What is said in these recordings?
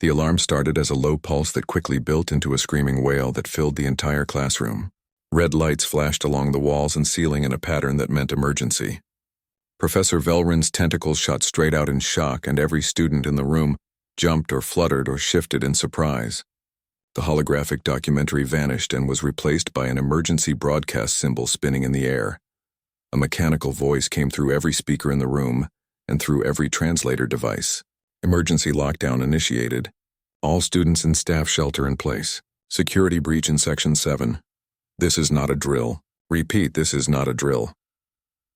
The alarm started as a low pulse that quickly built into a screaming wail that filled the entire classroom. Red lights flashed along the walls and ceiling in a pattern that meant emergency. Professor Velrin's tentacles shot straight out in shock, and every student in the room jumped or fluttered or shifted in surprise. The holographic documentary vanished and was replaced by an emergency broadcast symbol spinning in the air. A mechanical voice came through every speaker in the room and through every translator device. Emergency lockdown initiated. All students and staff shelter in place. Security breach in Section 7. This is not a drill. Repeat, this is not a drill.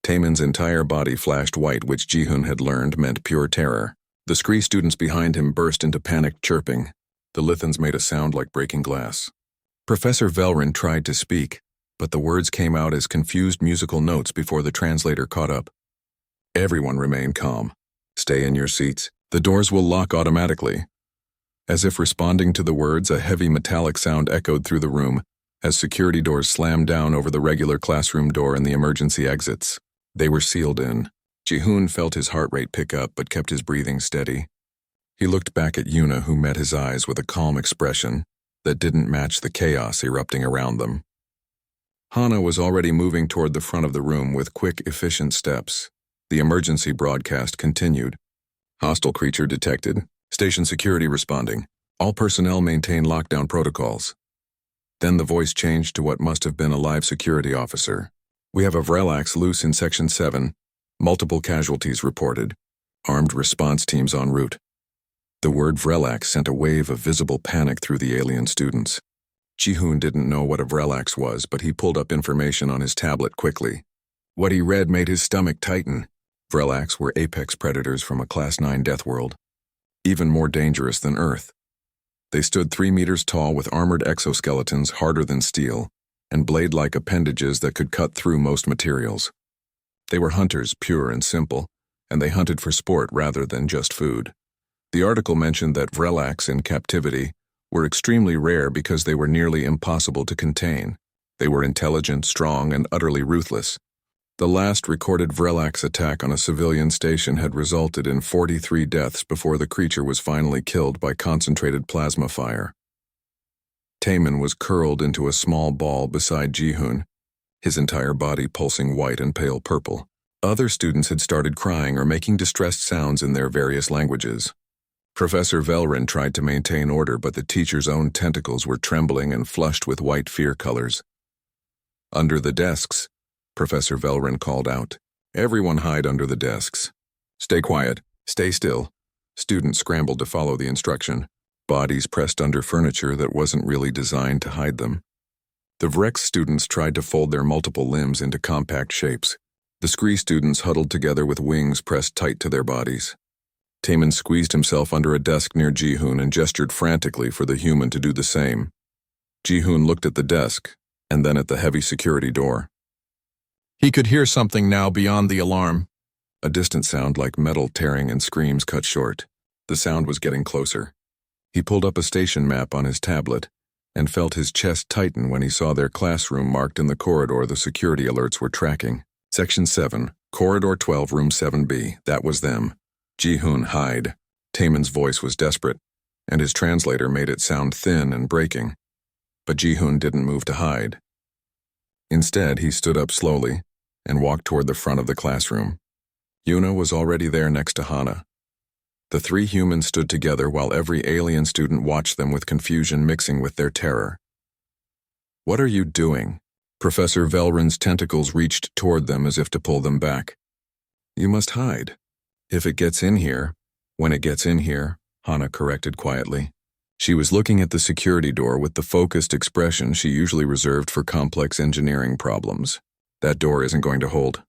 Taemin's entire body flashed white, which Ji-hoon had learned meant pure terror. The Scree students behind him burst into panicked chirping. The Lithans made a sound like breaking glass. Professor Velrin tried to speak, but the words came out as confused musical notes before the translator caught up. Everyone remain calm. Stay in your seats. The doors will lock automatically. As if responding to the words, a heavy metallic sound echoed through the room as security doors slammed down over the regular classroom door and the emergency exits. They were sealed in. Ji-hoon felt his heart rate pick up but kept his breathing steady. He looked back at Yuna, who met his eyes with a calm expression that didn't match the chaos erupting around them. Hana was already moving toward the front of the room with quick, efficient steps. The emergency broadcast continued. Hostile creature detected. Station security responding. All personnel maintain lockdown protocols. Then the voice changed to what must have been a live security officer. We have a Vrelax loose in Section 7. Multiple casualties reported. Armed response teams en route. The word Vrelax sent a wave of visible panic through the alien students. Ji-hoon didn't know what a Vrelax was, but he pulled up information on his tablet quickly. What he read made his stomach tighten. Vrelax were apex predators from a Class 9 death world. Even more dangerous than Earth. They stood 3 meters tall with armored exoskeletons harder than steel, and blade-like appendages that could cut through most materials. They were hunters, pure and simple, and they hunted for sport rather than just food. The article mentioned that Vrelax in captivity were extremely rare because they were nearly impossible to contain. They were intelligent, strong, and utterly ruthless. The last recorded Vrelax attack on a civilian station had resulted in 43 deaths before the creature was finally killed by concentrated plasma fire. Taemin was curled into a small ball beside Ji-hoon, his entire body pulsing white and pale purple. Other students had started crying or making distressed sounds in their various languages. Professor Velrin tried to maintain order, but the teacher's own tentacles were trembling and flushed with white fear colors. Under the desks, Professor Velrin called out. Everyone hide under the desks. Stay quiet. Stay still. Students scrambled to follow the instruction, bodies pressed under furniture that wasn't really designed to hide them. The Vrex students tried to fold their multiple limbs into compact shapes. The Scree students huddled together with wings pressed tight to their bodies. Taemin squeezed himself under a desk near Ji-hoon and gestured frantically for the human to do the same. Ji-hoon looked at the desk, and then at the heavy security door. He could hear something now beyond the alarm. A distant sound like metal tearing and screams cut short. The sound was getting closer. He pulled up a station map on his tablet and felt his chest tighten when he saw their classroom marked in the corridor the security alerts were tracking. Section 7, Corridor 12, Room 7B. That was them. Ji-hoon, hide. Taemin's voice was desperate, and his translator made it sound thin and breaking. But Ji-hoon didn't move to hide. Instead, he stood up slowly and walked toward the front of the classroom. Yuna was already there next to Hana. The three humans stood together while every alien student watched them with confusion mixing with their terror. What are you doing? Professor Velrin's tentacles reached toward them as if to pull them back. You must hide. If it gets in here, when it gets in here, Hana corrected quietly. She was looking at the security door with the focused expression she usually reserved for complex engineering problems. That door isn't going to hold.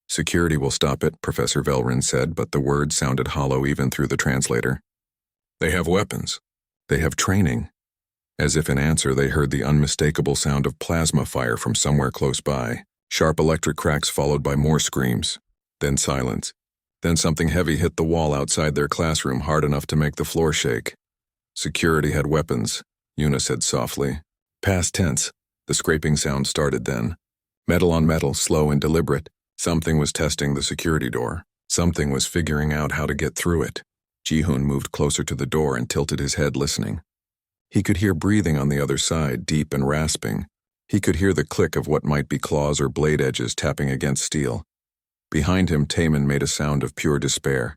Security will stop it, Professor Velrin said, but the words sounded hollow even through the translator. They have weapons. They have training. As if in answer, they heard the unmistakable sound of plasma fire from somewhere close by. Sharp electric cracks followed by more screams. Then silence. Then something heavy hit the wall outside their classroom hard enough to make the floor shake. Security had weapons, Yuna said softly. Past tense. The scraping sound started then. Metal on metal, slow and deliberate. Something was testing the security door. Something was figuring out how to get through it. Ji-hoon moved closer to the door and tilted his head, listening. He could hear breathing on the other side, deep and rasping. He could hear the click of what might be claws or blade edges tapping against steel. Behind him, Taemin made a sound of pure despair.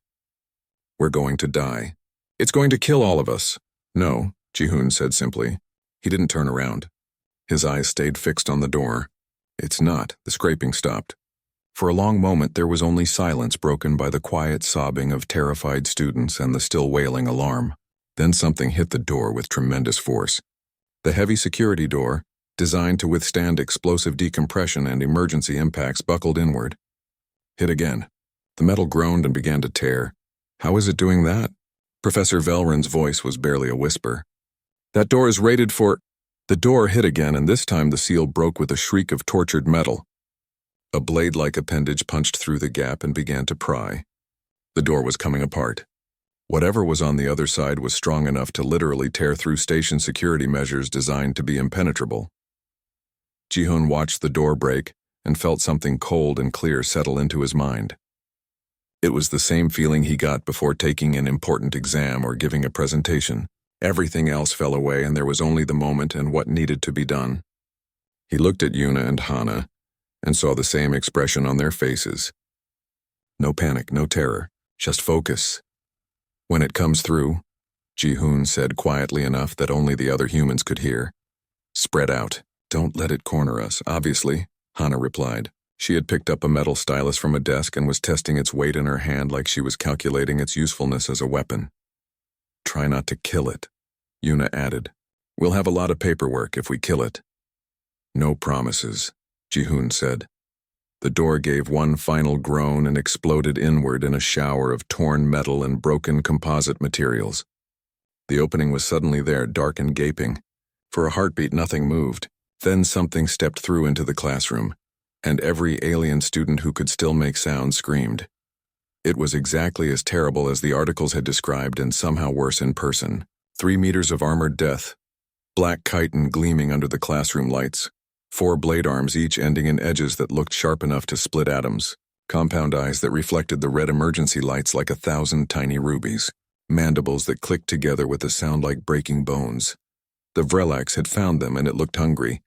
"We're going to die. It's going to kill all of us." "No," Ji-hoon said simply. He didn't turn around. His eyes stayed fixed on the door. "It's not." The scraping stopped. For a long moment there was only silence, broken by the quiet sobbing of terrified students and the still wailing alarm. Then something hit the door with tremendous force. The heavy security door, designed to withstand explosive decompression and emergency impacts, buckled inward. Hit again. The metal groaned and began to tear. "How is it doing that?" Professor Velrin's voice was barely a whisper. "That door is rated for—" The door hit again, and this time the seal broke with a shriek of tortured metal. A blade-like appendage punched through the gap and began to pry. The door was coming apart. Whatever was on the other side was strong enough to literally tear through station security measures designed to be impenetrable. Ji-hoon watched the door break and felt something cold and clear settle into his mind. It was the same feeling he got before taking an important exam or giving a presentation. Everything else fell away, and there was only the moment and what needed to be done. He looked at Yuna and Hana and saw the same expression on their faces. No panic, no terror, just focus. "When it comes through," Ji-hoon said quietly enough that only the other humans could hear, "spread out. Don't let it corner us." "Obviously," Hana replied. She had picked up a metal stylus from a desk and was testing its weight in her hand like she was calculating its usefulness as a weapon. "Try not to kill it," Yuna added. "We'll have a lot of paperwork if we kill it." "No promises," Ji-hoon said. The door gave one final groan and exploded inward in a shower of torn metal and broken composite materials. The opening was suddenly there, dark and gaping. For a heartbeat, nothing moved. Then something stepped through into the classroom, and every alien student who could still make sound screamed. It was exactly as terrible as the articles had described, and somehow worse in person. 3 meters of armored death, black chitin gleaming under the classroom lights, 4 blade arms, each ending in edges that looked sharp enough to split atoms, compound eyes that reflected the red emergency lights like 1,000 tiny rubies, mandibles that clicked together with a sound like breaking bones. The Vrelax had found them, and it looked hungry.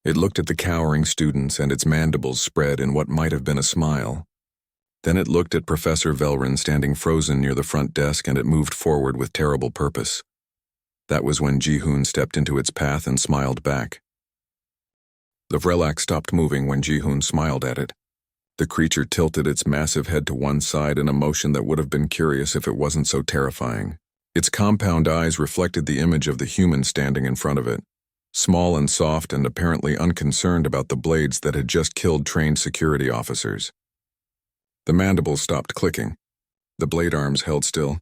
It looked at the cowering students, and its mandibles spread in what might have been a smile. Then it looked at Professor Velrin standing frozen near the front desk, and it moved forward with terrible purpose. That was when Ji-hoon stepped into its path and smiled back. The Vrelax stopped moving when Ji-hoon smiled at it. The creature tilted its massive head to one side in a motion that would have been curious if it wasn't so terrifying. Its compound eyes reflected the image of the human standing in front of it, small and soft and apparently unconcerned about the blades that had just killed trained security officers. The mandibles stopped clicking. The blade arms held still.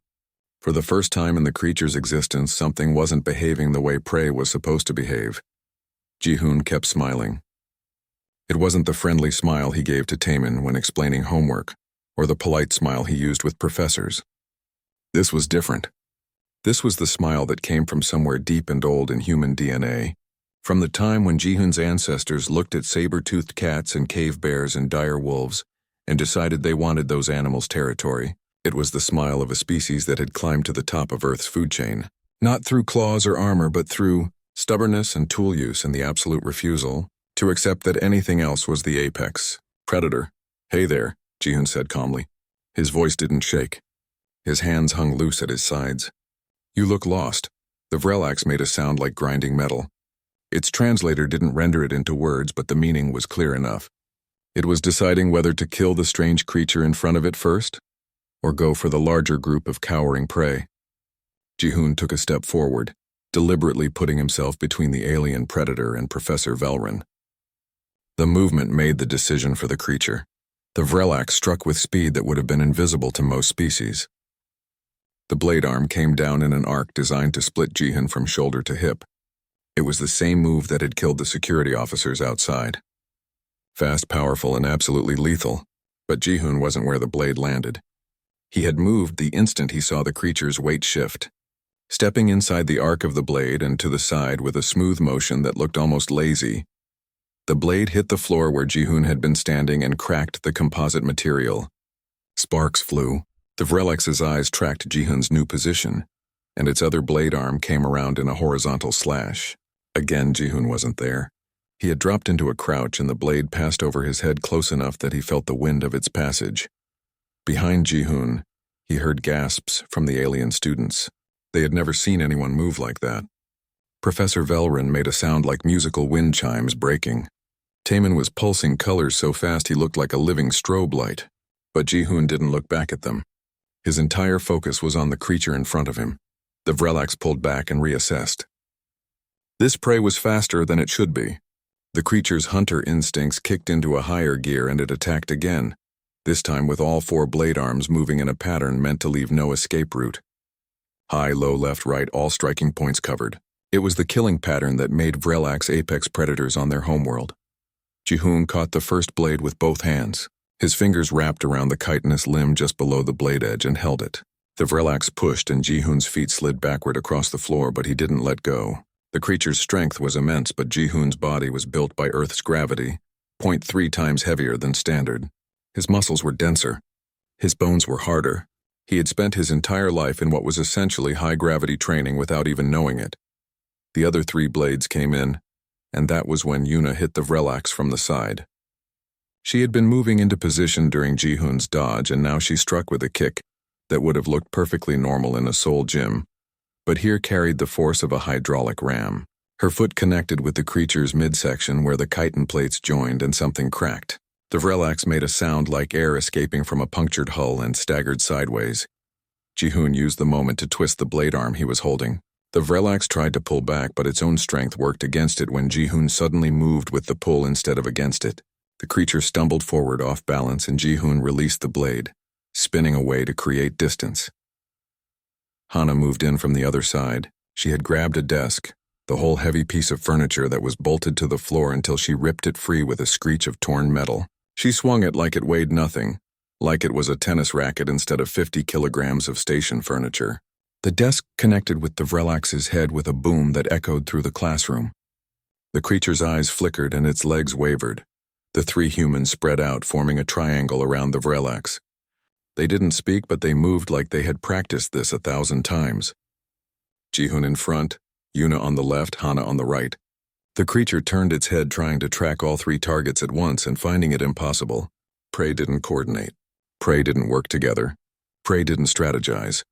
For the first time in the creature's existence, something wasn't behaving the way prey was supposed to behave. Ji-hoon kept smiling. It wasn't the friendly smile he gave to Taemin when explaining homework, or the polite smile he used with professors. This was different. This was the smile that came from somewhere deep and old in human DNA, from the time when Ji-hoon's ancestors looked at saber-toothed cats and cave bears and dire wolves and decided they wanted those animals' territory. It was the smile of a species that had climbed to the top of Earth's food chain, not through claws or armor, but through stubbornness and tool use and the absolute refusal to accept that anything else was the apex, predator. "Hey there," Ji-hoon said calmly. His voice didn't shake. His hands hung loose at his sides. "You look lost." The Vrelax made a sound like grinding metal. Its translator didn't render it into words, but the meaning was clear enough. It was deciding whether to kill the strange creature in front of it first, or go for the larger group of cowering prey. Ji-hoon took a step forward, deliberately putting himself between the alien predator and Professor Velrin. The movement made the decision for the creature. The Vrelax struck with speed that would have been invisible to most species. The blade arm came down in an arc designed to split Ji-hoon from shoulder to hip. It was the same move that had killed the security officers outside. Fast, powerful, and absolutely lethal, but Ji-hoon wasn't where the blade landed. He had moved the instant he saw the creature's weight shift, stepping inside the arc of the blade and to the side with a smooth motion that looked almost lazy. The blade hit the floor where Ji-hoon had been standing and cracked the composite material. Sparks flew, The Vrelax's eyes tracked Jihoon's new position, and its other blade arm came around in a horizontal slash. Again, Jihoon wasn't there. He had dropped into a crouch and the blade passed over his head close enough that he felt the wind of its passage. Behind Jihoon, he heard gasps from the alien students. They had never seen anyone move like that. Professor Velrin made a sound like musical wind chimes breaking. Taemin was pulsing colors so fast he looked like a living strobe light, but Jihoon didn't look back at them. His entire focus was on the creature in front of him. The Vrelax pulled back and reassessed. This prey was faster than it should be. The creature's hunter instincts kicked into a higher gear and it attacked again, this time with all 4 blade arms moving in a pattern meant to leave no escape route. High, low, left, right, all striking points covered. It was the killing pattern that made Vrelax apex predators on their homeworld. Jihoon caught the first blade with both hands. His fingers wrapped around the chitinous limb just below the blade edge and held it. The Vrelax pushed and Jihoon's feet slid backward across the floor, but he didn't let go. The creature's strength was immense, but Jihoon's body was built by Earth's gravity, 0.3 times heavier than standard. His muscles were denser. His bones were harder. He had spent his entire life in what was essentially high-gravity training without even knowing it. The other 3 blades came in, and that was when Yuna hit the Vrelax from the side. She had been moving into position during Jihoon's dodge, and now she struck with a kick that would have looked perfectly normal in a Seoul gym, but here carried the force of a hydraulic ram. Her foot connected with the creature's midsection where the chitin plates joined and something cracked. The Vrelax made a sound like air escaping from a punctured hull and staggered sideways. Jihoon used the moment to twist the blade arm he was holding. The Vrelax tried to pull back, but its own strength worked against it when Jihoon suddenly moved with the pull instead of against it. The creature stumbled forward off balance and Jihoon released the blade, spinning away to create distance. Hana moved in from the other side. She had grabbed a desk, the whole heavy piece of furniture that was bolted to the floor until she ripped it free with a screech of torn metal. She swung it like it weighed nothing, like it was a tennis racket instead of 50 kilograms of station furniture. The desk connected with the Vrelax's head with a boom that echoed through the classroom. The creature's eyes flickered and its legs wavered. The 3 humans spread out, forming a triangle around the Vrelax. They didn't speak, but they moved like they had practiced this 1,000 times. Jihoon in front, Yuna on the left, Hana on the right. The creature turned its head trying to track all 3 targets at once and finding it impossible. Prey didn't coordinate. Prey didn't work together. Prey didn't strategize.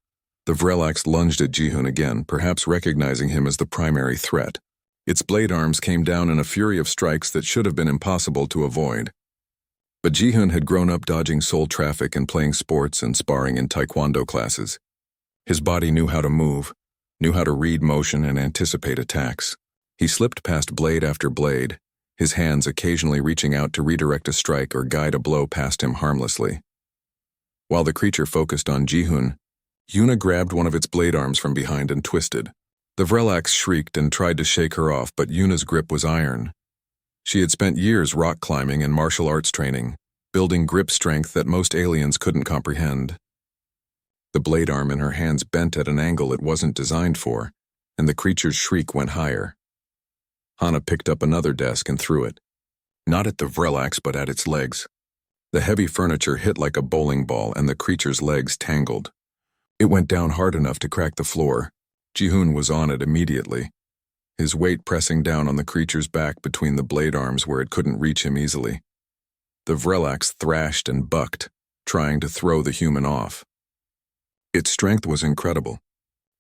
The Vrelax lunged at Jihoon again, perhaps recognizing him as the primary threat. Its blade arms came down in a fury of strikes that should have been impossible to avoid. But Jihoon had grown up dodging Seoul traffic and playing sports and sparring in taekwondo classes. His body knew how to move, knew how to read motion and anticipate attacks. He slipped past blade after blade, his hands occasionally reaching out to redirect a strike or guide a blow past him harmlessly. While the creature focused on Jihoon, Yuna grabbed one of its blade arms from behind and twisted. The Vrelax shrieked and tried to shake her off, but Yuna's grip was iron. She had spent years rock climbing and martial arts training, building grip strength that most aliens couldn't comprehend. The blade arm in her hands bent at an angle it wasn't designed for, and the creature's shriek went higher. Hana picked up another desk and threw it. Not at the Vrelax, but at its legs. The heavy furniture hit like a bowling ball, and the creature's legs tangled. It went down hard enough to crack the floor. Jihoon was on it immediately, his weight pressing down on the creature's back between the blade arms where it couldn't reach him easily. The Vrelax thrashed and bucked, trying to throw the human off. Its strength was incredible.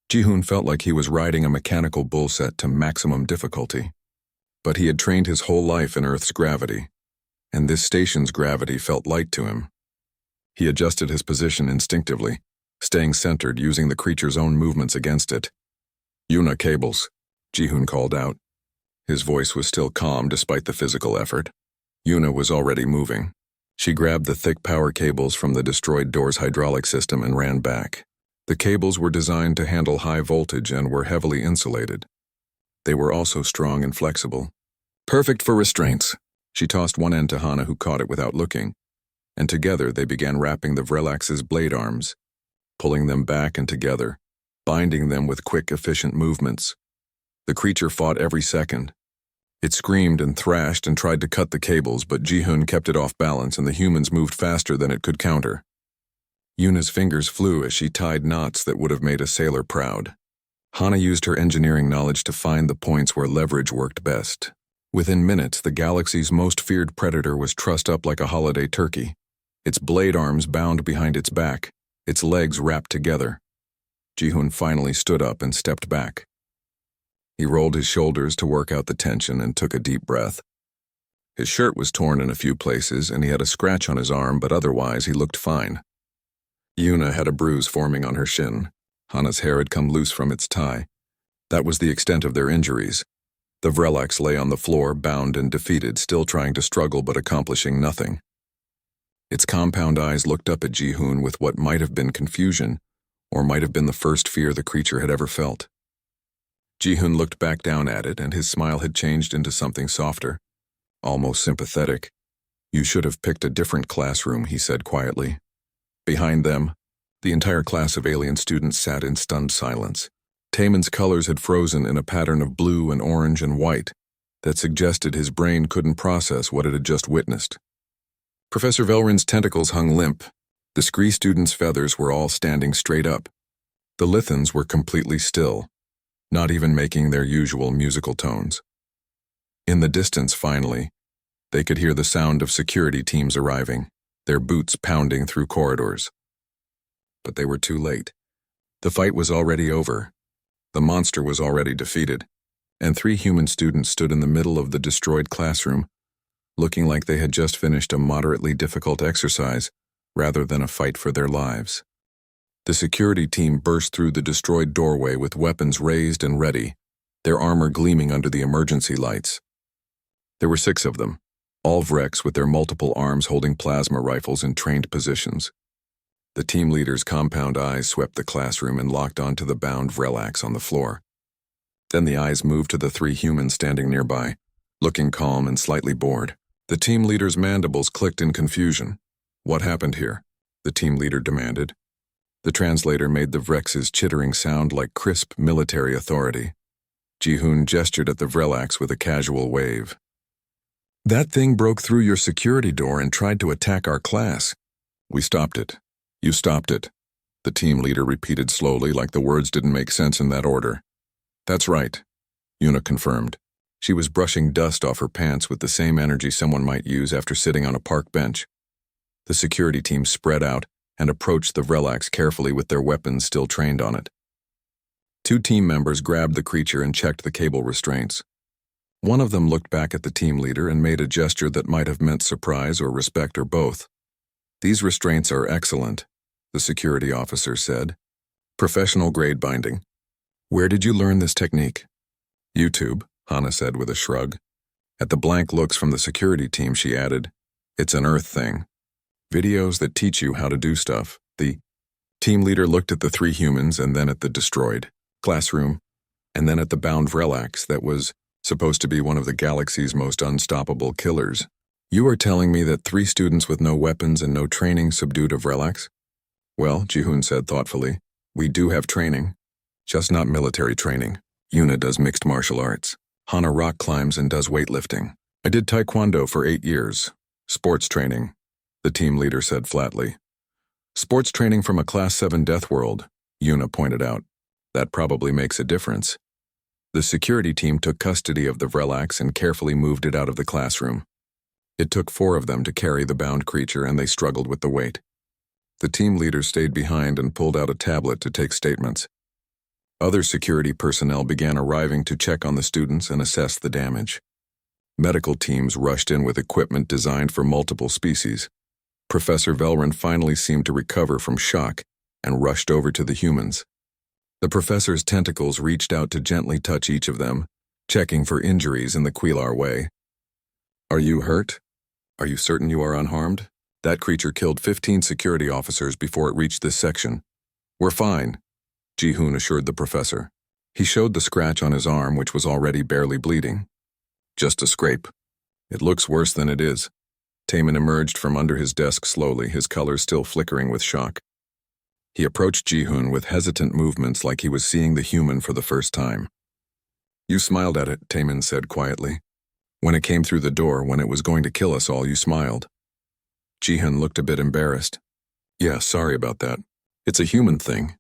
Jihoon felt like he was riding a mechanical bull set to maximum difficulty. But he had trained his whole life in Earth's gravity, and this station's gravity felt light to him. He adjusted his position instinctively, staying centered, using the creature's own movements against it. "Yuna, cables," Jihoon called out. His voice was still calm despite the physical effort. Yuna was already moving. She grabbed the thick power cables from the destroyed door's hydraulic system and ran back. The cables were designed to handle high voltage and were heavily insulated. They were also strong and flexible. "Perfect for restraints." She tossed one end to Hana, who caught it without looking, and together they began wrapping the Vrelax's blade arms, pulling them back and together, binding them with quick, efficient movements. The creature fought every second. It screamed and thrashed and tried to cut the cables, but Jihoon kept it off balance and the humans moved faster than it could counter. Yuna's fingers flew as she tied knots that would have made a sailor proud. Hana used her engineering knowledge to find the points where leverage worked best. Within minutes, the galaxy's most feared predator was trussed up like a holiday turkey, its blade arms bound behind its back, its legs wrapped together. Ji-hoon finally stood up and stepped back. He rolled his shoulders to work out the tension and took a deep breath. His shirt was torn in a few places and he had a scratch on his arm, but otherwise he looked fine. Yuna had a bruise forming on her shin. Hana's hair had come loose from its tie. That was the extent of their injuries. The Vrelax lay on the floor, bound and defeated, still trying to struggle but accomplishing nothing. Its compound eyes looked up at Ji-hoon with what might have been confusion, or might have been the first fear the creature had ever felt. Ji-hoon looked back down at it, and his smile had changed into something softer, almost sympathetic. "You should have picked a different classroom," he said quietly. Behind them, the entire class of alien students sat in stunned silence. Taemin's colors had frozen in a pattern of blue and orange and white that suggested his brain couldn't process what it had just witnessed. Professor Velrin's tentacles hung limp. The Scree students' feathers were all standing straight up. The Lithans were completely still, not even making their usual musical tones. In the distance, finally, they could hear the sound of security teams arriving, their boots pounding through corridors. But they were too late. The fight was already over. The monster was already defeated, and 3 human students stood in the middle of the destroyed classroom, looking like they had just finished a moderately difficult exercise rather than a fight for their lives. The security team burst through the destroyed doorway with weapons raised and ready, their armor gleaming under the emergency lights. There were 6 of them, all Vreks with their multiple arms holding plasma rifles in trained positions. The team leader's compound eyes swept the classroom and locked onto the bound Vrelax on the floor. Then the eyes moved to the 3 humans standing nearby, looking calm and slightly bored. The team leader's mandibles clicked in confusion. "What happened here?" the team leader demanded. The translator made the Vrex's chittering sound like crisp military authority. Ji-hoon gestured at the Vrelax with a casual wave. "That thing broke through your security door and tried to attack our class. We stopped it. You stopped it," the team leader repeated slowly, like the words didn't make sense in that order. "That's right," Yuna confirmed. She was brushing dust off her pants with the same energy someone might use after sitting on a park bench. The security team spread out and approached the Vrelax carefully with their weapons still trained on it. 2 team members grabbed the creature and checked the cable restraints. One of them looked back at the team leader and made a gesture that might have meant surprise or respect or both. "These restraints are excellent," the security officer said. "Professional grade binding. Where did you learn this technique?" "YouTube," Hana said with a shrug. At the blank looks from the security team, she added, "It's an Earth thing. Videos that teach you how to do stuff." The team leader looked at the 3 humans and then at the destroyed classroom, and then at the bound Vrelax that was supposed to be one of the galaxy's most unstoppable killers. "You are telling me that 3 students with no weapons and no training subdued a Vrelax?" "Well," Ji-hoon said thoughtfully, "we do have training. Just not military training. Yuna does mixed martial arts. Hana rock climbs and does weightlifting. I did taekwondo for 8 years. Sports training," the team leader said flatly. "Sports training from a Class 7 death world," Yuna pointed out. "That probably makes a difference." The security team took custody of the Vrelax and carefully moved it out of the classroom. It took 4 of them to carry the bound creature, and they struggled with the weight. The team leader stayed behind and pulled out a tablet to take statements. Other security personnel began arriving to check on the students and assess the damage. Medical teams rushed in with equipment designed for multiple species. Professor Velrin finally seemed to recover from shock and rushed over to the humans. The professor's tentacles reached out to gently touch each of them, checking for injuries in the Quelar way. "Are you hurt? Are you certain you are unharmed? That creature killed 15 security officers before it reached this section." "We're fine," Ji-hoon assured the professor. He showed the scratch on his arm, which was already barely bleeding. "Just a scrape. It looks worse than it is." Taemin emerged from under his desk slowly, his colors still flickering with shock. He approached Ji-hoon with hesitant movements like he was seeing the human for the first time. "You smiled at it," Taemin said quietly. "When it came through the door, when it was going to kill us all, you smiled." Ji-hoon looked a bit embarrassed. Yeah, sorry about that. It's a human thing.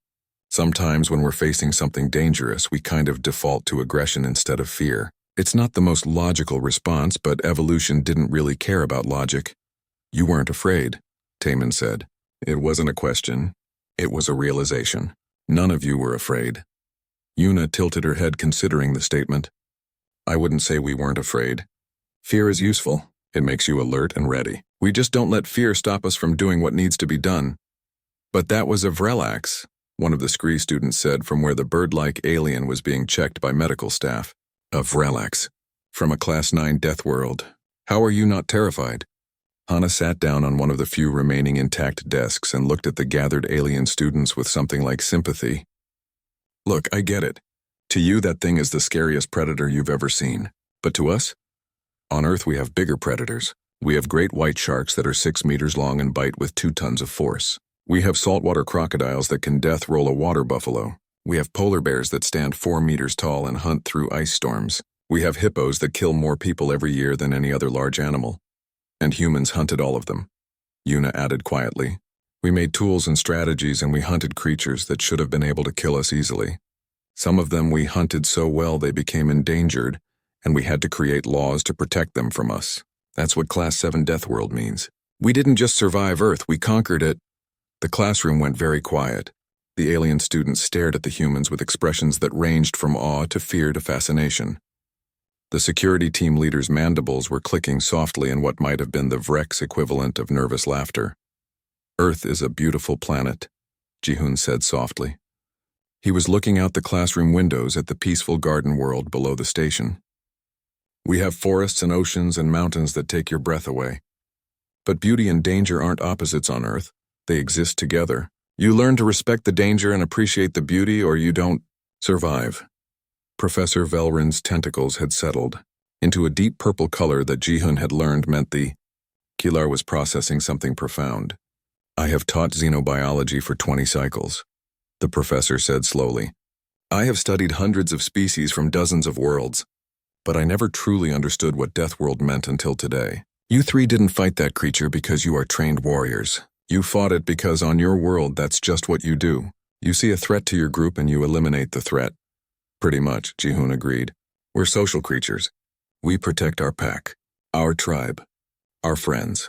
Sometimes when we're facing something dangerous, we kind of default to aggression instead of fear. It's not the most logical response, but evolution didn't really care about logic. You weren't afraid, Taman said. It wasn't a question. It was a realization. None of you were afraid. Yuna tilted her head considering the statement. I wouldn't say we weren't afraid. Fear is useful. It makes you alert and ready. We just don't let fear stop us from doing what needs to be done. But that was a Vrelax, one of the Scree students said from where the bird-like alien was being checked by medical staff. A Vrelax. From a Class 9 death world. How are you not terrified? Hana sat down on one of the few remaining intact desks and looked at the gathered alien students with something like sympathy. Look, I get it. To you, that thing is the scariest predator you've ever seen. But to us? On Earth, we have bigger predators. We have great white sharks that are 6 meters long and bite with 2 tons of force. We have saltwater crocodiles that can death roll a water buffalo. We have polar bears that stand 4 meters tall and hunt through ice storms. We have hippos that kill more people every year than any other large animal. And humans hunted all of them. Yuna added quietly. We made tools and strategies and we hunted creatures that should have been able to kill us easily. Some of them we hunted so well they became endangered, and we had to create laws to protect them from us. That's what Class 7 Death World means. We didn't just survive Earth, we conquered it. The classroom went very quiet. The alien students stared at the humans with expressions that ranged from awe to fear to fascination. The security team leader's mandibles were clicking softly in what might have been the Vrex equivalent of nervous laughter. Earth is a beautiful planet, Ji-hoon said softly. He was looking out the classroom windows at the peaceful garden world below the station. We have forests and oceans and mountains that take your breath away. But beauty and danger aren't opposites on Earth. They exist together. You learn to respect the danger and appreciate the beauty, or you don't survive. Professor Velrin's tentacles had settled into a deep purple color that Ji-hoon had learned meant the Kilar was processing something profound. I have taught xenobiology for 20 cycles, the professor said slowly. I have studied hundreds of species from dozens of worlds, but I never truly understood what Death World meant until today. You three didn't fight that creature because you are trained warriors. You fought it because on your world that's just what you do. You see a threat to your group and you eliminate the threat. Pretty much, Ji-hoon agreed. We're social creatures. We protect our pack, our tribe, our friends.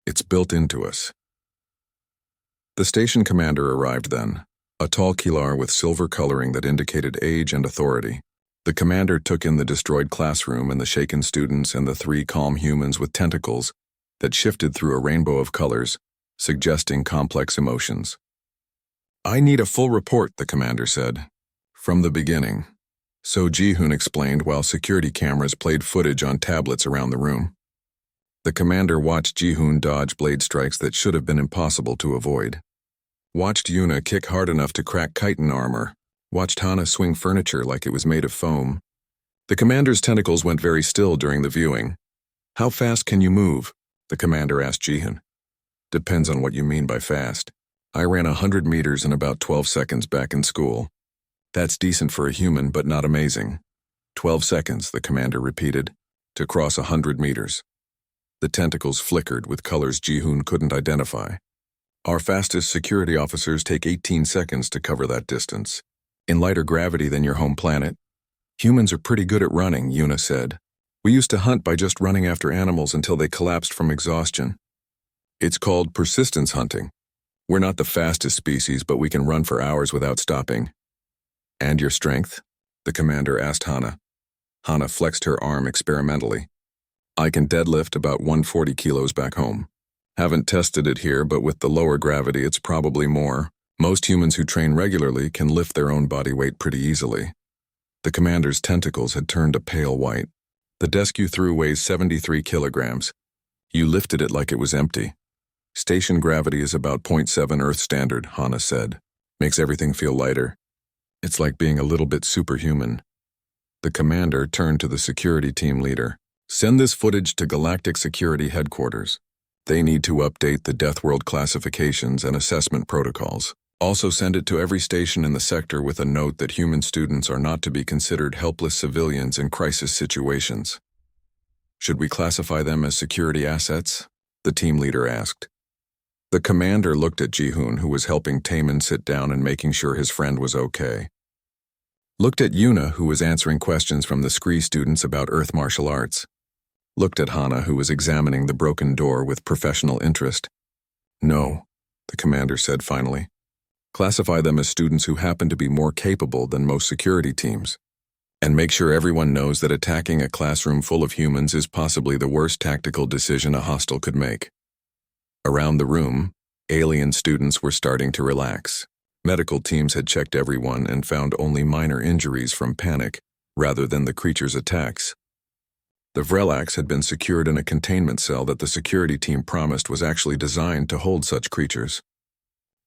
It's built into us. The station commander arrived then, a tall Kilar with silver coloring that indicated age and authority. The commander took in the destroyed classroom and the shaken students and the 3 calm humans with tentacles that shifted through a rainbow of colors, suggesting complex emotions. I need a full report, the commander said. From the beginning. So Ji-hoon explained while security cameras played footage on tablets around the room. The commander watched Ji-hoon dodge blade strikes that should have been impossible to avoid. Watched Yuna kick hard enough to crack chitin armor. Watched Hana swing furniture like it was made of foam. The commander's tentacles went very still during the viewing. How fast can you move? The commander asked Ji-hoon. Depends on what you mean by fast. I ran 100 meters in about 12 seconds back in school. That's decent for a human, but not amazing. 12 seconds, the commander repeated, to cross 100 meters. The tentacles flickered with colors Ji-hoon couldn't identify. Our fastest security officers take 18 seconds to cover that distance. In lighter gravity than your home planet. Humans are pretty good at running, Yuna said. We used to hunt by just running after animals until they collapsed from exhaustion. It's called persistence hunting. We're not the fastest species, but we can run for hours without stopping. And your strength? The commander asked Hana. Hana flexed her arm experimentally. I can deadlift about 140 kilos back home. Haven't tested it here, but with the lower gravity it's probably more. Most humans who train regularly can lift their own body weight pretty easily. The commander's tentacles had turned a pale white. The desk you threw weighs 73 kilograms. You lifted it like it was empty. Station gravity is about 0.7 Earth standard, Hana said. Makes everything feel lighter. It's like being a little bit superhuman. The commander turned to the security team leader. Send this footage to Galactic Security Headquarters. They need to update the Death World classifications and assessment protocols. Also send it to every station in the sector with a note that human students are not to be considered helpless civilians in crisis situations. Should we classify them as security assets? The team leader asked. The commander looked at Ji-hoon, who was helping Taemin sit down and making sure his friend was okay. Looked at Yuna, who was answering questions from the Scree students about Earth martial arts. Looked at Hana, who was examining the broken door with professional interest. No, the commander said finally. Classify them as students who happen to be more capable than most security teams. And make sure everyone knows that attacking a classroom full of humans is possibly the worst tactical decision a hostile could make. Around the room, alien students were starting to relax. Medical teams had checked everyone and found only minor injuries from panic, rather than the creature's attacks. The Vrelax had been secured in a containment cell that the security team promised was actually designed to hold such creatures.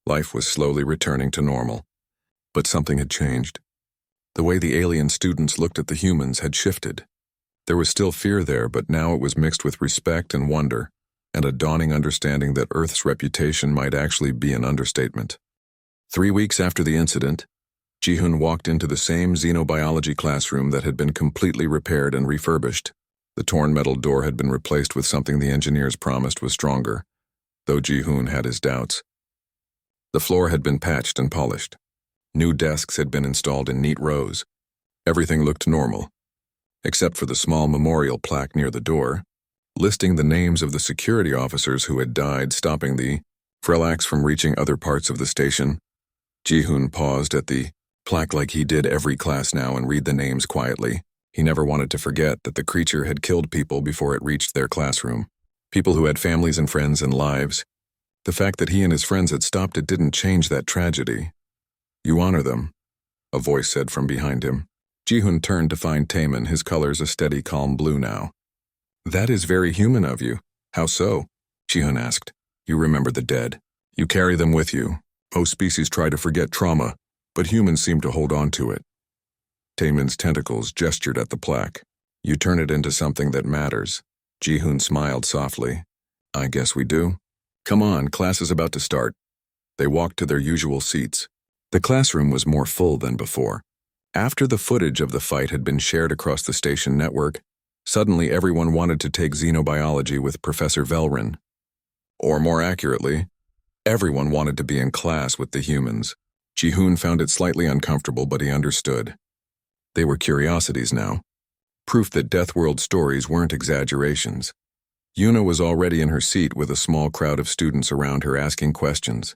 Life was slowly returning to normal. But something had changed. The way the alien students looked at the humans had shifted. There was still fear there, but now it was mixed with respect and wonder, and a dawning understanding that Earth's reputation might actually be an understatement. 3 weeks after the incident, Ji-hoon walked into the same xenobiology classroom that had been completely repaired and refurbished. The torn metal door had been replaced with something the engineers promised was stronger, though Ji-hoon had his doubts. The floor had been patched and polished. New desks had been installed in neat rows. Everything looked normal, except for the small memorial plaque near the door, listing the names of the security officers who had died, stopping the Vrelax from reaching other parts of the station. Ji-hoon paused at the plaque like he did every class now and read the names quietly. He never wanted to forget that the creature had killed people before it reached their classroom. People who had families and friends and lives. The fact that he and his friends had stopped it didn't change that tragedy. You honor them, a voice said from behind him. Ji-hoon turned to find Taemin, his colors a steady, calm blue now. That is very human of you. How so? Ji-hoon asked. You remember the dead. You carry them with you. Most species try to forget trauma, but humans seem to hold on to it. Taemin's tentacles gestured at the plaque. You turn it into something that matters. Ji-hoon smiled softly. I guess we do. Come on, class is about to start. They walked to their usual seats. The classroom was more full than before. After the footage of the fight had been shared across the station network, suddenly everyone wanted to take xenobiology with Professor Velrin. Or more accurately, everyone wanted to be in class with the humans. Ji-hoon found it slightly uncomfortable, but he understood. They were curiosities now. Proof that Deathworld stories weren't exaggerations. Yuna was already in her seat with a small crowd of students around her asking questions.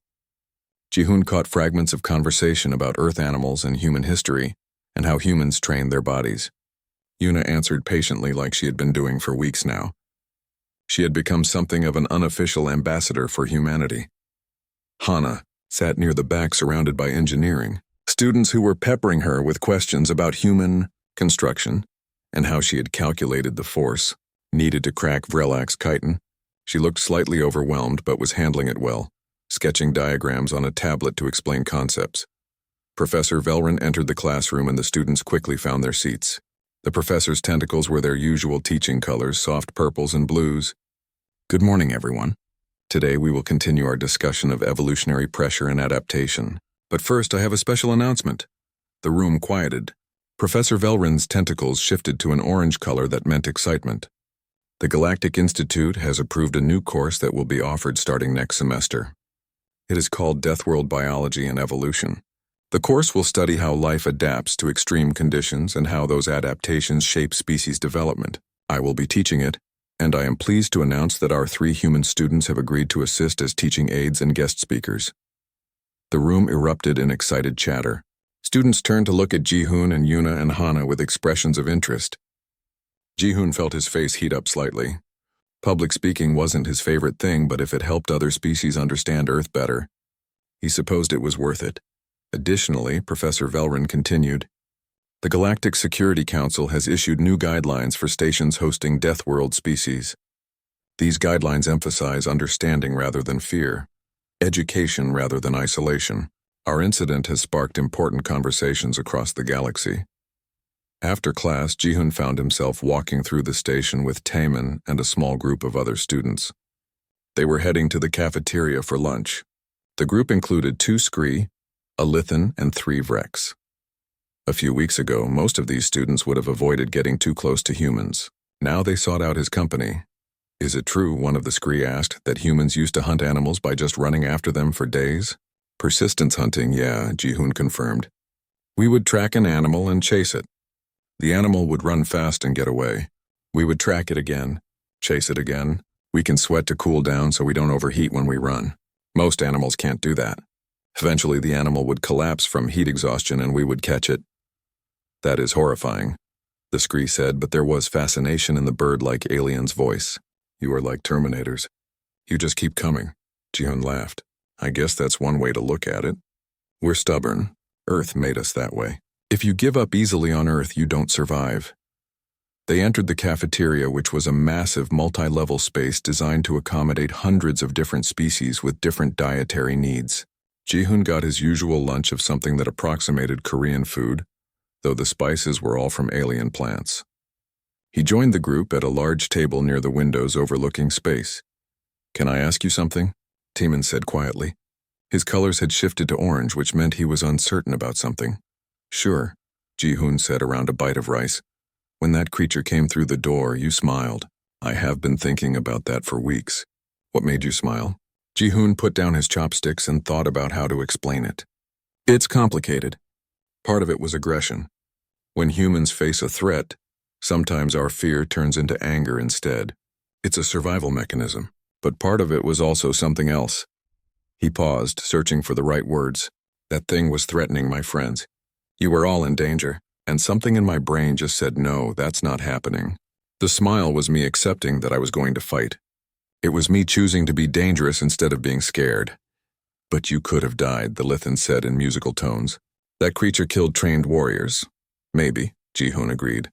Ji-hoon caught fragments of conversation about Earth animals and human history, and how humans trained their bodies. Yuna answered patiently like she had been doing for weeks now. She had become something of an unofficial ambassador for humanity. Hana sat near the back surrounded by engineering, students who were peppering her with questions about human construction and how she had calculated the force needed to crack Vrelax chitin. She looked slightly overwhelmed but was handling it well, sketching diagrams on a tablet to explain concepts. Professor Velrin entered the classroom and the students quickly found their seats. The professor's tentacles were their usual teaching colors, soft purples and blues. Good morning, everyone. Today we will continue our discussion of evolutionary pressure and adaptation. But first, I have a special announcement. The room quieted. Professor Velrin's tentacles shifted to an orange color that meant excitement. The Galactic Institute has approved a new course that will be offered starting next semester. It is called Deathworld Biology and Evolution. The course will study how life adapts to extreme conditions and how those adaptations shape species development. I will be teaching it, and I am pleased to announce that our 3 human students have agreed to assist as teaching aides and guest speakers. The room erupted in excited chatter. Students turned to look at Ji-hoon and Yuna and Hana with expressions of interest. Ji-hoon felt his face heat up slightly. Public speaking wasn't his favorite thing, but if it helped other species understand Earth better, he supposed it was worth it. Additionally, Professor Velrin continued, the Galactic Security Council has issued new guidelines for stations hosting Deathworld species. These guidelines emphasize understanding rather than fear, education rather than isolation. Our incident has sparked important conversations across the galaxy. After class, Ji-hoon found himself walking through the station with Taemin and a small group of other students. They were heading to the cafeteria for lunch. The group included 2 Scree, a Lithan, and 3 Vrex. A few weeks ago, most of these students would have avoided getting too close to humans. Now they sought out his company. Is it true, one of the Scree asked, that humans used to hunt animals by just running after them for days? Persistence hunting, yeah, Ji-hoon confirmed. We would track an animal and chase it. The animal would run fast and get away. We would track it again, chase it again. We can sweat to cool down so we don't overheat when we run. Most animals can't do that. Eventually the animal would collapse from heat exhaustion and we would catch it. That is horrifying, the Scree said, but there was fascination in the bird-like alien's voice. You are like Terminators. You just keep coming. Ji-hoon laughed. I guess that's one way to look at it. We're stubborn. Earth made us that way. If you give up easily on Earth, you don't survive. They entered the cafeteria, which was a massive multi-level space designed to accommodate hundreds of different species with different dietary needs. Ji-hoon got his usual lunch of something that approximated Korean food, though the spices were all from alien plants. He joined the group at a large table near the windows overlooking space. Can I ask you something? Taemin said quietly. His colors had shifted to orange, which meant he was uncertain about something. Sure, Ji-hoon said around a bite of rice. When that creature came through the door, you smiled. I have been thinking about that for weeks. What made you smile? Ji-hoon put down his chopsticks and thought about how to explain it. It's complicated. Part of it was aggression. When humans face a threat, sometimes our fear turns into anger instead. It's a survival mechanism, but part of it was also something else. He paused, searching for the right words. That thing was threatening my friends. You were all in danger, and something in my brain just said, no, that's not happening. The smile was me accepting that I was going to fight. It was me choosing to be dangerous instead of being scared. But you could have died, the Lithan said in musical tones. That creature killed trained warriors. Maybe, Ji-hoon agreed.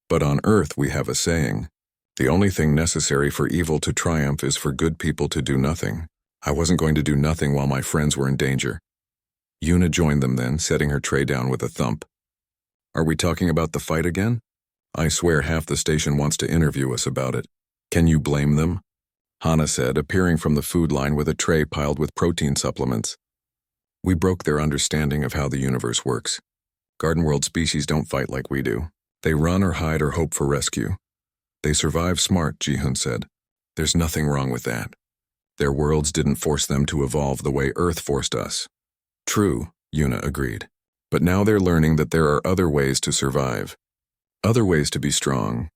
But on Earth we have a saying. The only thing necessary for evil to triumph is for good people to do nothing. I wasn't going to do nothing while my friends were in danger. Yuna joined them then, setting her tray down with a thump. Are we talking about the fight again? I swear half the station wants to interview us about it. Can you blame them? Hana said, appearing from the food line with a tray piled with protein supplements. We broke their understanding of how the universe works. Garden World species don't fight like we do. They run or hide or hope for rescue. They survive smart, Ji-hoon said. There's nothing wrong with that. Their worlds didn't force them to evolve the way Earth forced us. True, Yuna agreed. But now they're learning that there are other ways to survive. Other ways to be strong.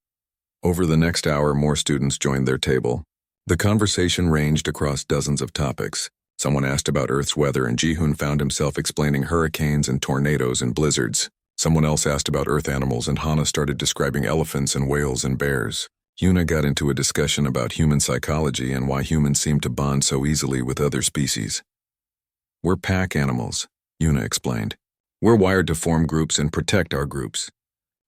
Over the next hour, more students joined their table. The conversation ranged across dozens of topics. Someone asked about Earth's weather and Ji-hoon found himself explaining hurricanes and tornadoes and blizzards. Someone else asked about Earth animals and Hana started describing elephants and whales and bears. Yuna got into a discussion about human psychology and why humans seem to bond so easily with other species. We're pack animals, Yuna explained. We're wired to form groups and protect our groups.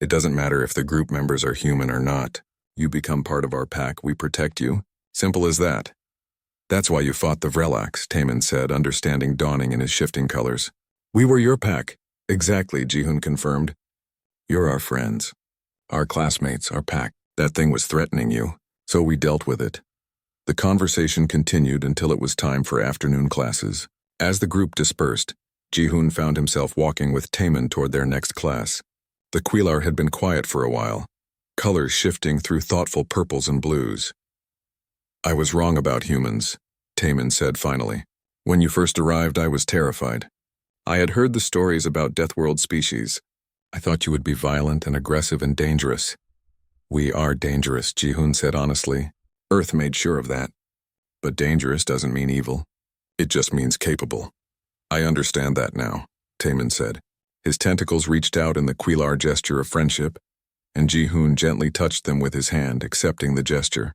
It doesn't matter if the group members are human or not. You become part of our pack, we protect you. Simple as that. That's why you fought the Vrelax, Taemin said, understanding dawning in his shifting colors. We were your pack. Exactly, Ji-hoon confirmed. You're our friends. Our classmates, our pack. That thing was threatening you, so we dealt with it. The conversation continued until it was time for afternoon classes. As the group dispersed, Ji-hoon found himself walking with Taemin toward their next class. The Queelar had been quiet for a while, colors shifting through thoughtful purples and blues. I was wrong about humans, Taemin said finally. When you first arrived, I was terrified. I had heard the stories about Deathworld species. I thought you would be violent and aggressive and dangerous. We are dangerous, Ji-hoon said honestly. Earth made sure of that. But dangerous doesn't mean evil. It just means capable. I understand that now, Taemin said. His tentacles reached out in the Queelar gesture of friendship, and Ji-hoon gently touched them with his hand, accepting the gesture.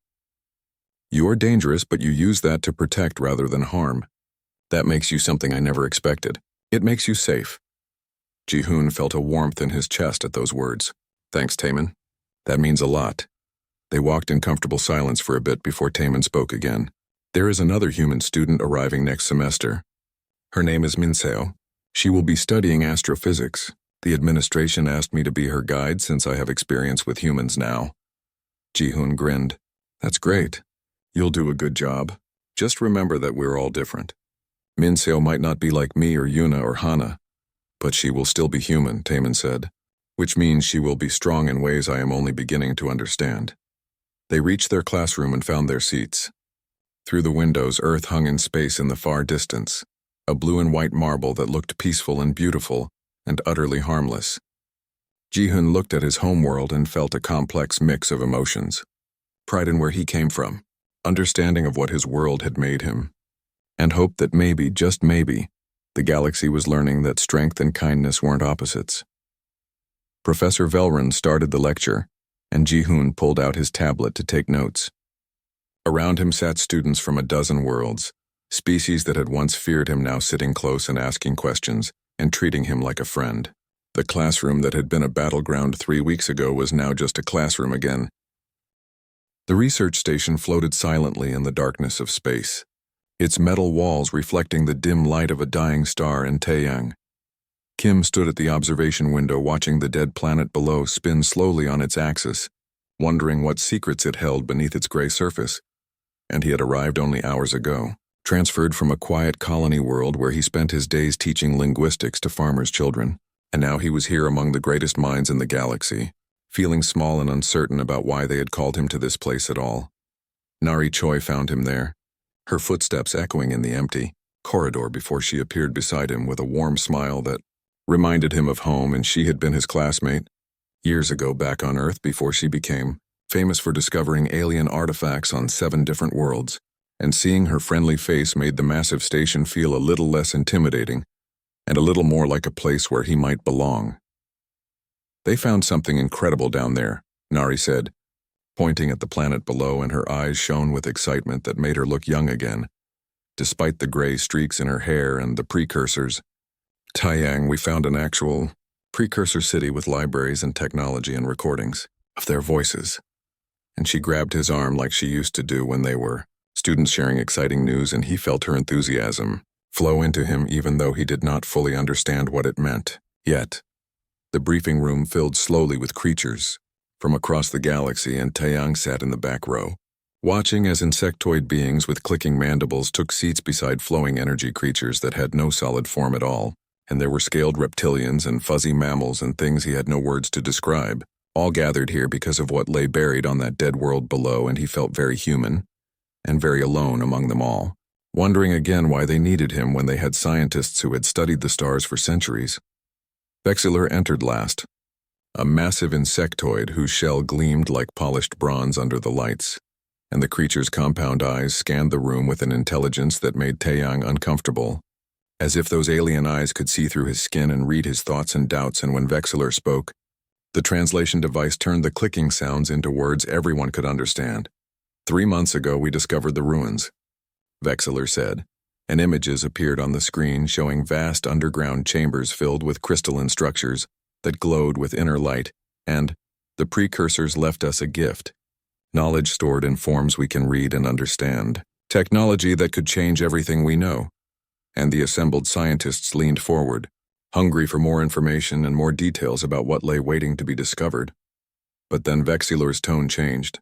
You are dangerous, but you use that to protect rather than harm. That makes you something I never expected. It makes you safe. Ji-hoon felt a warmth in his chest at those words. Thanks, Taemin. That means a lot. They walked in comfortable silence for a bit before Taemin spoke again. There is another human student arriving next semester. Her name is Minseo. She will be studying astrophysics. The administration asked me to be her guide since I have experience with humans now. Ji-hoon grinned. That's great. You'll do a good job. Just remember that we're all different. Minseo might not be like me or Yuna or Hana, but she will still be human, Taemin said, which means she will be strong in ways I am only beginning to understand. They reached their classroom and found their seats. Through the windows, Earth hung in space in the far distance, a blue and white marble that looked peaceful and beautiful and utterly harmless. Ji-hoon looked at his homeworld and felt a complex mix of emotions. Pride in where he came from, understanding of what his world had made him, and hope that maybe, just maybe, the galaxy was learning that strength and kindness weren't opposites. Professor Velrun started the lecture, and Ji-hoon pulled out his tablet to take notes. Around him sat students from a dozen worlds, species that had once feared him now sitting close and asking questions, and treating him like a friend. The classroom that had been a battleground 3 weeks ago was now just a classroom again. The research station floated silently in the darkness of space, its metal walls reflecting the dim light of a dying star in Taeyang. Kim stood at the observation window watching the dead planet below spin slowly on its axis, wondering what secrets it held beneath its gray surface. And he had arrived only hours ago, transferred from a quiet colony world where he spent his days teaching linguistics to farmers' children. And now he was here among the greatest minds in the galaxy, feeling small and uncertain about why they had called him to this place at all. Nari Choi found him there, her footsteps echoing in the empty corridor before she appeared beside him with a warm smile that reminded him of home, and she had been his classmate years ago back on Earth before she became famous for discovering alien artifacts on 7 different worlds, and seeing her friendly face made the massive station feel a little less intimidating and a little more like a place where he might belong. They found something incredible down there, Nari said, pointing at the planet below, and her eyes shone with excitement that made her look young again, despite the gray streaks in her hair and the precursors. Taeyang, we found an actual precursor city with libraries and technology and recordings of their voices. And she grabbed his arm like she used to do when they were students sharing exciting news, and he felt her enthusiasm flow into him even though he did not fully understand what it meant yet. The briefing room filled slowly with creatures from across the galaxy, and Taeyang sat in the back row, watching as insectoid beings with clicking mandibles took seats beside flowing energy creatures that had no solid form at all, and there were scaled reptilians and fuzzy mammals and things he had no words to describe, all gathered here because of what lay buried on that dead world below, and he felt very human and very alone among them all, wondering again why they needed him when they had scientists who had studied the stars for centuries. Vexillor entered last, a massive insectoid whose shell gleamed like polished bronze under the lights, and the creature's compound eyes scanned the room with an intelligence that made Taeyang uncomfortable, as if those alien eyes could see through his skin and read his thoughts and doubts. And when Vexillor spoke, the translation device turned the clicking sounds into words everyone could understand. 3 months ago we discovered the ruins, Vexillor said, and images appeared on the screen showing vast underground chambers filled with crystalline structures that glowed with inner light, and the precursors left us a gift, knowledge stored in forms we can read and understand, technology that could change everything we know. And the assembled scientists leaned forward, hungry for more information and more details about what lay waiting to be discovered. But then Vexillor's tone changed,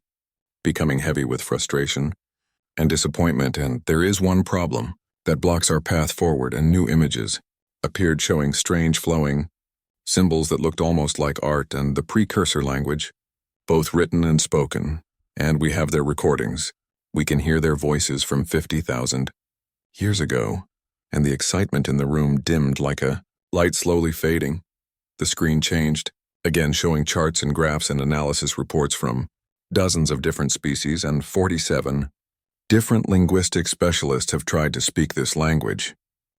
becoming heavy with frustration and disappointment. And there is one problem that blocks our path forward, and new images appeared showing strange flowing symbols that looked almost like art, and the precursor language, both written and spoken, and we have their recordings. We can hear their voices from 50,000 years ago, and the excitement in the room dimmed like a light slowly fading. The screen changed, again showing charts and graphs and analysis reports from dozens of different species, and 47 different linguistic specialists have tried to speak this language.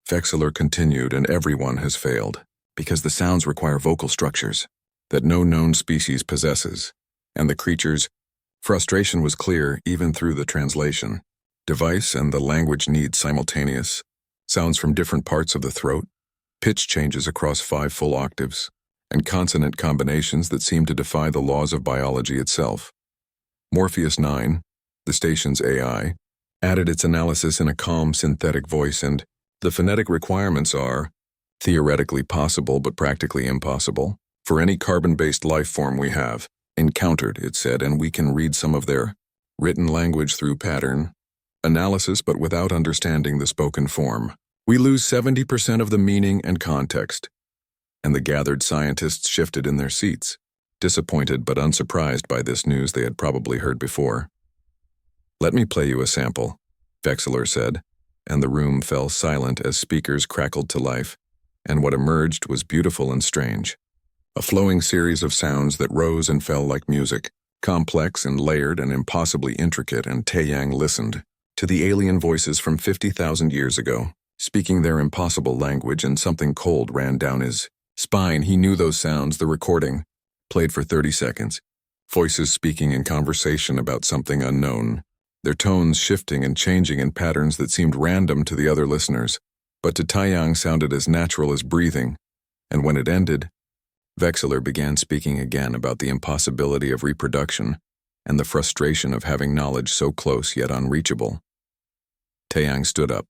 Vexillor continued, and everyone has failed, because the sounds require vocal structures that no known species possesses, and the creature's frustration was clear even through the translation device, and the language needs simultaneous sounds from different parts of the throat, pitch changes across 5 full octaves, and consonant combinations that seem to defy the laws of biology itself. Morpheus 9, the station's AI, added its analysis in a calm synthetic voice, and the phonetic requirements are theoretically possible but practically impossible for any carbon-based life form we have encountered, it said, and we can read some of their written language through pattern analysis, but without understanding the spoken form, we lose 70% of the meaning and context. And the gathered scientists shifted in their seats, disappointed but unsurprised by this news they had probably heard before. "Let me play you a sample," Vexillor said, and the room fell silent as speakers crackled to life, and what emerged was beautiful and strange. A flowing series of sounds that rose and fell like music, complex and layered and impossibly intricate, and Taeyang listened to the alien voices from 50,000 years ago, speaking their impossible language, and something cold ran down his spine. He knew those sounds. The recording played for 30 seconds. Voices speaking in conversation about something unknown, their tones shifting and changing in patterns that seemed random to the other listeners, but to Taeyang sounded as natural as breathing. And when it ended, Vexillor began speaking again about the impossibility of reproduction and the frustration of having knowledge so close yet unreachable. Taeyang stood up,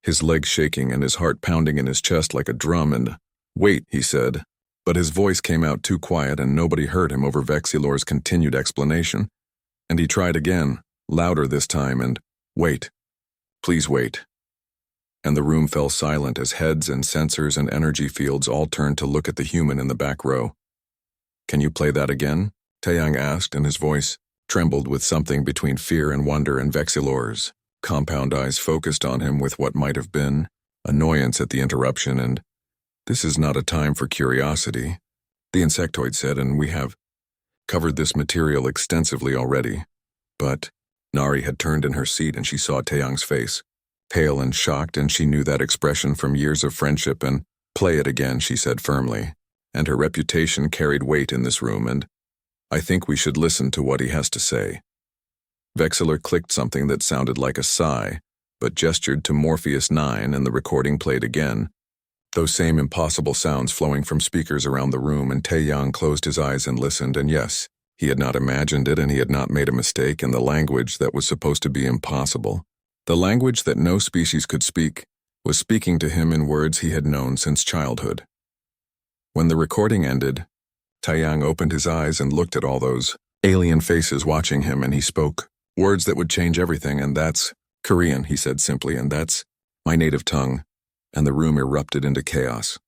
his legs shaking and his heart pounding in his chest like a drum, and, "Wait," he said, but his voice came out too quiet and nobody heard him over Vexillor's continued explanation, and he tried again, louder this time, and, "Wait. Please wait." And the room fell silent as heads and sensors and energy fields all turned to look at the human in the back row. "Can you play that again?" Taeyang asked, and his voice trembled with something between fear and wonder, and Vexillor's compound eyes focused on him with what might have been annoyance at the interruption. "And this is not a time for curiosity," the insectoid said, "and we have covered this material extensively already." But Nari had turned in her seat and she saw Taeyang's face, pale and shocked, and she knew that expression from years of friendship. "And play it again," she said firmly, and her reputation carried weight in this room, "and I think we should listen to what he has to say." Vexillor clicked something that sounded like a sigh, but gestured to Morpheus 9, and the recording played again, those same impossible sounds flowing from speakers around the room, and Taeyang closed his eyes and listened, and yes, he had not imagined it and he had not made a mistake, and the language that was supposed to be impossible, the language that no species could speak, was speaking to him in words he had known since childhood. When the recording ended, Taeyang opened his eyes and looked at all those alien faces watching him, and he spoke words that would change everything. "And that's Korean," he said simply, "and that's my native tongue." And the room erupted into chaos.